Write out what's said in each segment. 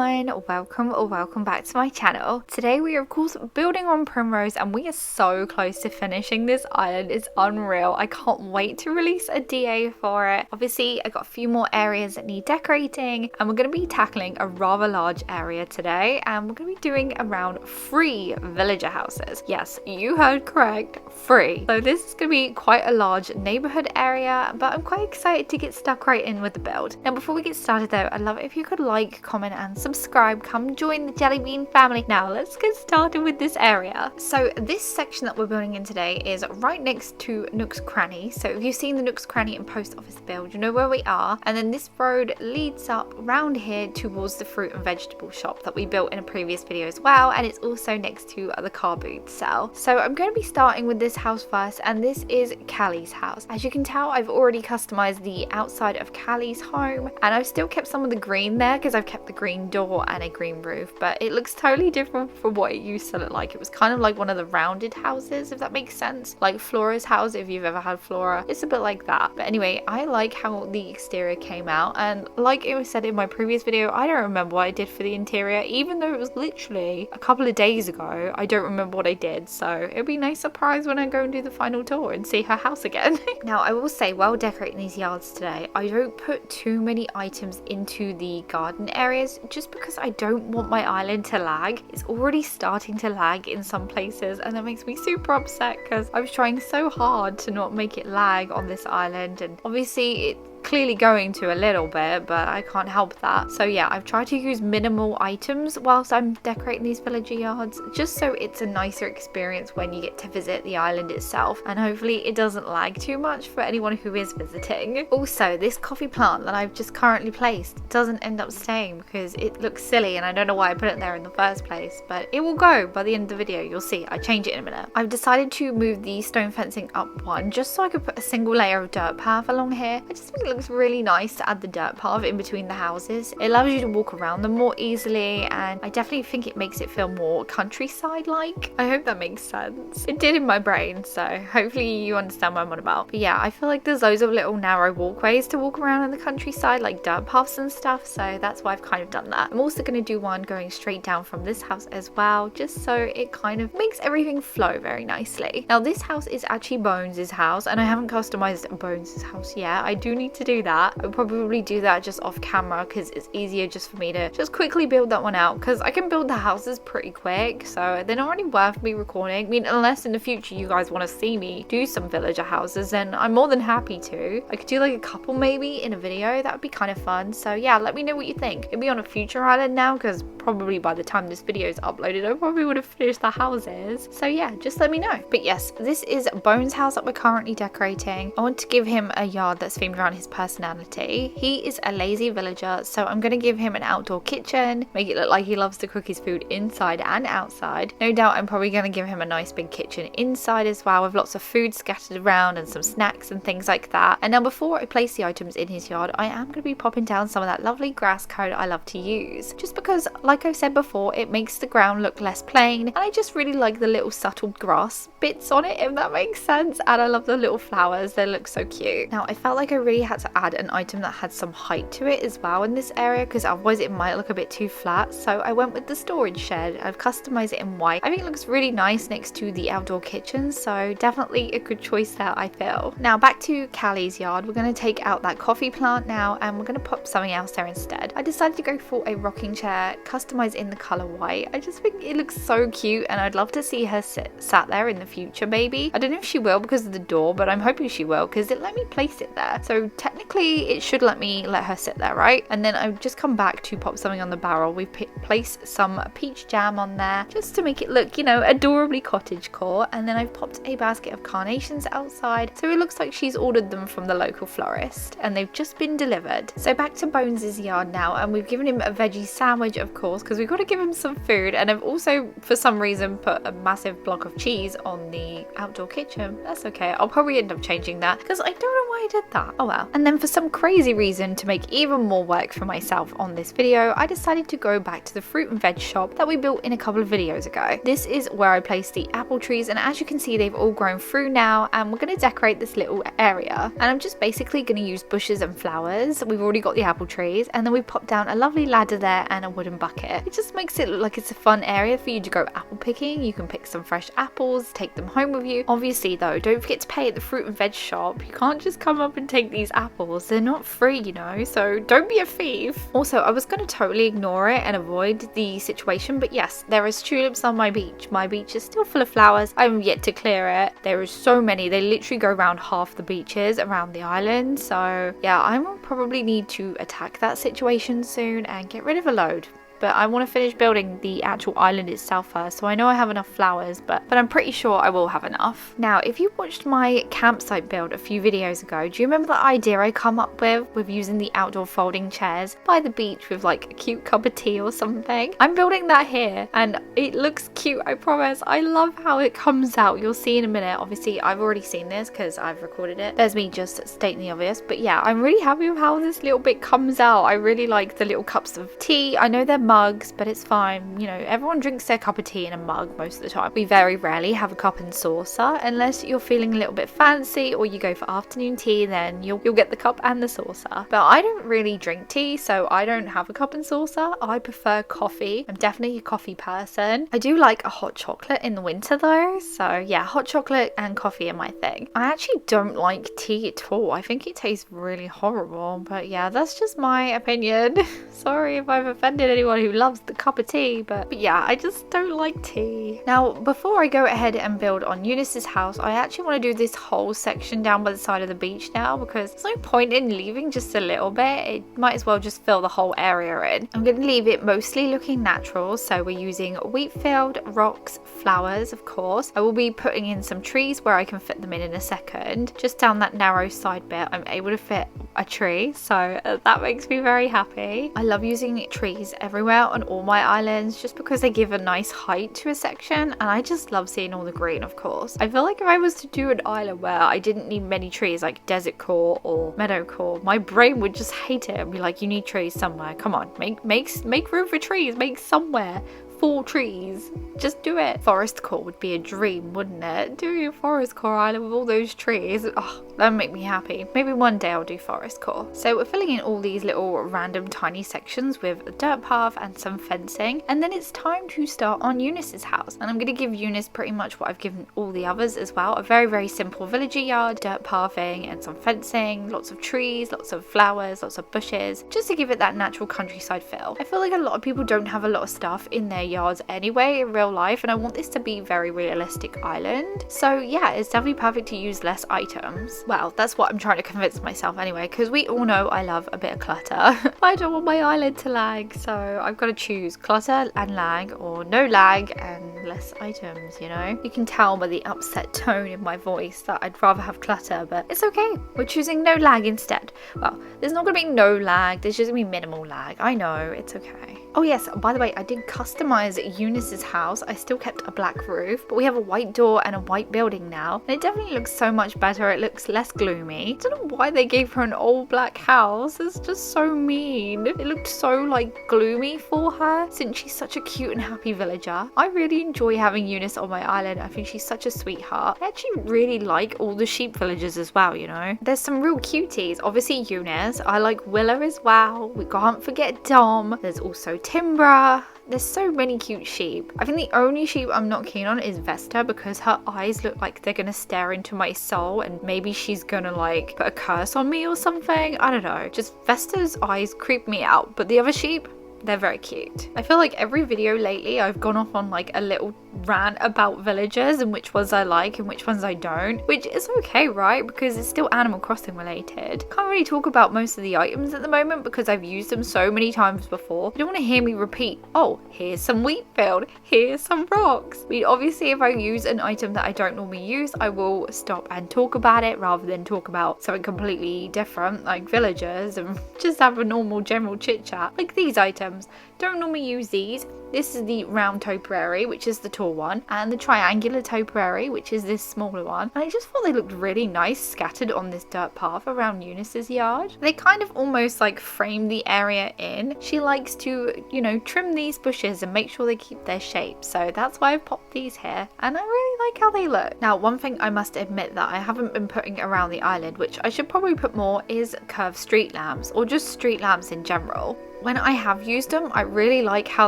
everyone, welcome or welcome back to my channel. Today we are of course building on Primrose and we are so close to finishing this island. It's unreal. I can't wait to release a DA for it. Obviously I got a few more areas that need decorating and we're going to be tackling a rather large area today, and we're going to be doing around 3 villager houses. Yes, you heard correct, 3. So this is going to be quite a large neighborhood area, but I'm quite excited to get stuck right in with the build. Now before we get started though, I'd love it if you could like, comment and subscribe. Come join the Jellybean family. Now let's get started with this area. So this section that we're building in today is right next to Nook's Cranny. So if you've seen the Nook's Cranny and post office build, you know where we are. And then this road leads up around here towards the fruit and vegetable shop that we built in a previous video as well, and it's also next to the car boot cell. So I'm going to be starting with this house first, and this is Callie's house. As you can tell, I've already customized the outside of Callie's home, and I've still kept some of the green there because I've kept the green door and a green roof, but it looks totally different from what it used to look like. It was kind of like one of the rounded houses, if that makes sense, like Flora's house. If you've ever had Flora, it's a bit like that. But anyway, I like how the exterior came out, and like it was said in my previous video, I don't remember what I did for the interior, even though it was literally a couple of days ago. I don't remember what I did, so it'll be a nice surprise when I go and do the final tour and see her house again. Now I will say, while decorating these yards today, I don't put too many items into the garden areas just because I don't want my island to lag. It's already starting to lag in some places, and that makes me super upset because I was trying so hard to not make it lag on this island, and obviously it clearly going to a little bit, but I can't help that. So yeah, I've tried to use minimal items whilst I'm decorating these villager yards, just so it's a nicer experience when you get to visit the island itself, and hopefully it doesn't lag too much for anyone who is visiting. Also, this coffee plant that I've just currently placed doesn't end up staying because it looks silly, and I don't know why I put it there in the first place, but it will go by the end of the video. You'll see. I change it in a minute. I've decided to move the stone fencing up one just so I could put a single layer of dirt path along here. I just think it looks really nice to add the dirt path in between the houses. It allows you to walk around them more easily, and I definitely think it makes it feel more countryside like. I hope that makes sense. It did in my brain, so hopefully you understand what I'm on about. But yeah, I feel like there's loads of little narrow walkways to walk around in the countryside, like dirt paths and stuff, so that's why I've kind of done that. I'm also going to do one going straight down from this house as well, just so it kind of makes everything flow very nicely. Now this house is actually Bones' house, and I haven't customized Bones' house yet. I do need to do that. I'll probably do that just off camera because it's easier just for me to just quickly build that one out, because I can build the houses pretty quick, so they're not really worth me recording. I mean, unless in the future you guys want to see me do some villager houses, then I'm more than happy to. I could do like a couple maybe in a video. That would be kind of fun. So yeah, let me know what you think. It'll be on a future island now, because probably by the time this video is uploaded I probably would have finished the houses. So yeah, just let me know. But yes, this is Bones' house that we're currently decorating. I want to give him a yard that's themed around his personality. He is a lazy villager, so I'm going to give him an outdoor kitchen, make it look like he loves to cook his food inside and outside. No doubt I'm probably going to give him a nice big kitchen inside as well, with lots of food scattered around and some snacks and things like that. And now before I place the items in his yard, I am going to be popping down some of that lovely grass code I love to use, just because like I've said before, it makes the ground look less plain, and I just really like the little subtle grass bits on it, if that makes sense. And I love the little flowers, they look so cute. Now I felt like I really had to add an item that had some height to it as well in this area, because otherwise it might look a bit too flat. So I went with the storage shed. I've customized it in white. I think it looks really nice next to the outdoor kitchen, so definitely a good choice there, I feel. Now back to Callie's yard. We're going to take out that coffee plant now, and we're going to pop something else there instead. I decided to go for a rocking chair customized in the color white. I just think it looks so cute, and I'd love to see her sat there in the future maybe. I don't know if she will because of the door, but I'm hoping she will because it let me place it there. So technically it should let her sit there, right? And then I've just come back to pop something on the barrel. We've placed some peach jam on there just to make it look, you know, adorably cottagecore. And then I've popped a basket of carnations outside, so it looks like she's ordered them from the local florist and they've just been delivered. So back to Bones' yard now, and we've given him a veggie sandwich, of course, because we've got to give him some food. And I've also for some reason put a massive block of cheese on the outdoor kitchen. That's okay, I'll probably end up changing that because I don't know why I did that. Oh well. And then for some crazy reason, to make even more work for myself on this video, I decided to go back to the fruit and veg shop that we built in a couple of videos ago. This is where I placed the apple trees, and as you can see, they've all grown through now, and we're going to decorate this little area. And I'm just basically going to use bushes and flowers. We've already got the apple trees, and then we popped down a lovely ladder there and a wooden bucket. It just makes it look like it's a fun area for you to go apple picking. You can pick some fresh apples, take them home with you. Obviously though, don't forget to pay at the fruit and veg shop. You can't just come up and take these apples. They're not free, you know, so don't be a thief. Also, I was going to totally ignore it and avoid the situation, but yes, there is tulips on my beach. My beach is still full of flowers. I'm yet to clear it. There is so many. They literally go around half the beaches around the island. So yeah, I will probably need to attack that situation soon and get rid of a load. But I want to finish building the actual island itself first, so I know I have enough flowers, but I'm pretty sure I will have enough. Now, if you watched my campsite build a few videos ago, do you remember the idea I come up with using the outdoor folding chairs by the beach with like a cute cup of tea or something? I'm building that here, and it looks cute, I promise. I love how it comes out. You'll see in a minute. Obviously, I've already seen this because I've recorded it. There's me just stating the obvious, but yeah, I'm really happy with how this little bit comes out. I really like the little cups of tea. I know they're mugs, but it's fine. You know, everyone drinks their cup of tea in a mug most of the time. We very rarely have a cup and saucer unless you're feeling a little bit fancy or you go for afternoon tea, then you'll get the cup and the saucer. But I don't really drink tea, so I don't have a cup and saucer. I prefer coffee. I'm definitely a coffee person. I do like a hot chocolate in the winter though, so yeah, hot chocolate and coffee are my thing. I actually don't like tea at all. I think it tastes really horrible, but yeah, that's just my opinion. Sorry if I've offended anyone who loves the cup of tea, but yeah, I just don't like tea. Now, before I go ahead and build on Eunice's house, I actually want to do this whole section down by the side of the beach now, because there's no point in leaving just a little bit. It might as well just fill the whole area in. I'm going to leave it mostly looking natural, so we're using wheat field, rocks, flowers, of course. I will be putting in some trees where I can fit them in a second. Just down that narrow side bit, I'm able to fit a tree, so that makes me very happy. I love using trees everywhere on all my islands just because they give a nice height to a section, and I just love seeing all the green, of course. I feel like if I was to do an island where I didn't need many trees like desert core or meadow core, my brain would just hate it and be like, you need trees somewhere. Come on, make room for trees, make somewhere 4 trees. Just do it. Forest core would be a dream, wouldn't it? Doing a forest core island with all those trees. Oh, that would make me happy. Maybe one day I'll do forest core. So we're filling in all these little random tiny sections with a dirt path and some fencing. And then it's time to start on Eunice's house. And I'm going to give Eunice pretty much what I've given all the others as well. A very, very simple villager yard, dirt pathing and some fencing, lots of trees, lots of flowers, lots of bushes, just to give it that natural countryside feel. I feel like a lot of people don't have a lot of stuff in their yards anyway in real life, and I want this to be very realistic island. So yeah, it's definitely perfect to use less items. Well, that's what I'm trying to convince myself anyway, because we all know I love a bit of clutter. I don't want my island to lag, so I've got to choose clutter and lag, or no lag and less items, you know? You can tell by the upset tone in my voice that I'd rather have clutter, but it's okay. We're choosing no lag instead. Well, there's not going to be no lag, there's just going to be minimal lag. I know, it's okay. Oh yes, by the way, I did customize Eunice's house. I still kept a black roof, but we have a white door and a white building now, and it definitely looks so much better. It looks less gloomy. I don't know why they gave her an all black house. It's just so mean. It looked so like gloomy for her since she's such a cute and happy villager. I really enjoy having Eunice on my island. I think she's such a sweetheart. I actually really like all the sheep villagers as well, you know. There's some real cuties. Obviously Eunice. I like Willow as well. We can't forget Dom. There's also Timbra. There's so many cute sheep. I think the only sheep I'm not keen on is Vesta, because her eyes look like they're gonna stare into my soul and maybe she's gonna like put a curse on me or something. I don't know. Just Vesta's eyes creep me out, but the other sheep, they're very cute. I feel like every video lately I've gone off on like a little rant about villagers and which ones I like and which ones I don't, which is okay, right? Because it's still Animal Crossing related. Can't really talk about most of the items at the moment because I've used them so many times before. You don't want to hear me repeat, oh, here's some wheat field, here's some rocks. I mean, obviously if I use an item that I don't normally use, I will stop and talk about it rather than talk about something completely different like villagers and just have a normal general chit chat like these items. items. Don't normally use these. This is the round topiary, which is the tall one, and the triangular topiary, which is this smaller one. And I just thought they looked really nice scattered on this dirt path around Eunice's yard. They kind of almost like frame the area in. She likes to, you know, trim these bushes and make sure they keep their shape. So that's why I've popped these here, and I really like how they look. Now, one thing I must admit that I haven't been putting around the island, which I should probably put more, is curved street lamps, or just street lamps in general. When I have used them, I really like how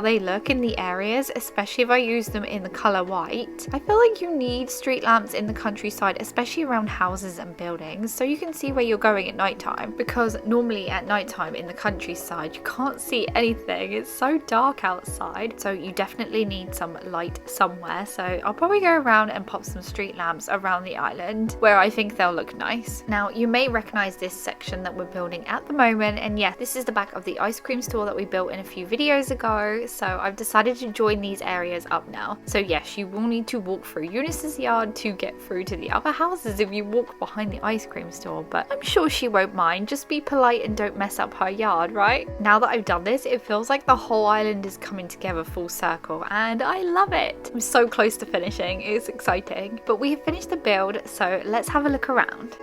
they look in the areas, especially if I use them in the colour white. I feel like you need street lamps in the countryside, especially around houses and buildings, so you can see where you're going at night time, because normally at night time in the countryside you can't see anything. It's so dark outside, so you definitely need some light somewhere. So I'll probably go around and pop some street lamps around the island where I think they'll look nice. Now, you may recognise this section that we're building at the moment, and yeah, this is the back of the ice cream store that we built in a few videos ago, so I've decided to join these areas up now. So yes, you will need to walk through Eunice's yard to get through to the other houses if you walk behind the ice cream store, but I'm sure she won't mind. Just be polite and don't mess up her yard, right? Now that I've done this, it feels like the whole island is coming together full circle, and I love it. I'm so close to finishing. It's exciting. But we have finished the build, so let's have a look around.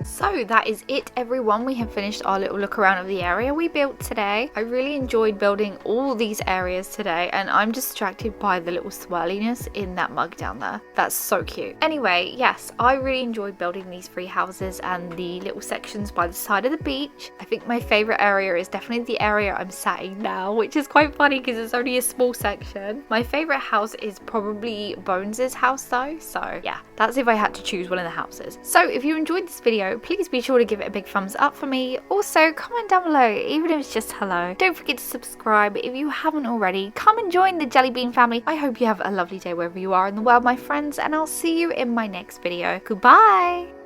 So that is it, everyone. We have finished our little look around of the area we built today. I really enjoyed building all these areas today, and I'm distracted by the little swirliness in that mug down there. That's so cute. Anyway, yes, I really enjoyed building these 3 houses and the little sections by the side of the beach. I think my favourite area is definitely the area I'm sat in now, which is quite funny because it's only a small section. My favourite house is probably Bones's house though, so yeah, that's if I had to choose one of the houses. So if you enjoyed this video, please be sure to give it a big thumbs up for me. Also, comment down below, even if it's just hello. Don't forget to subscribe if you haven't already. Come and join the Jellybean family. I hope you have a lovely day wherever you are in the world, my friends, and I'll see you in my next video. Goodbye!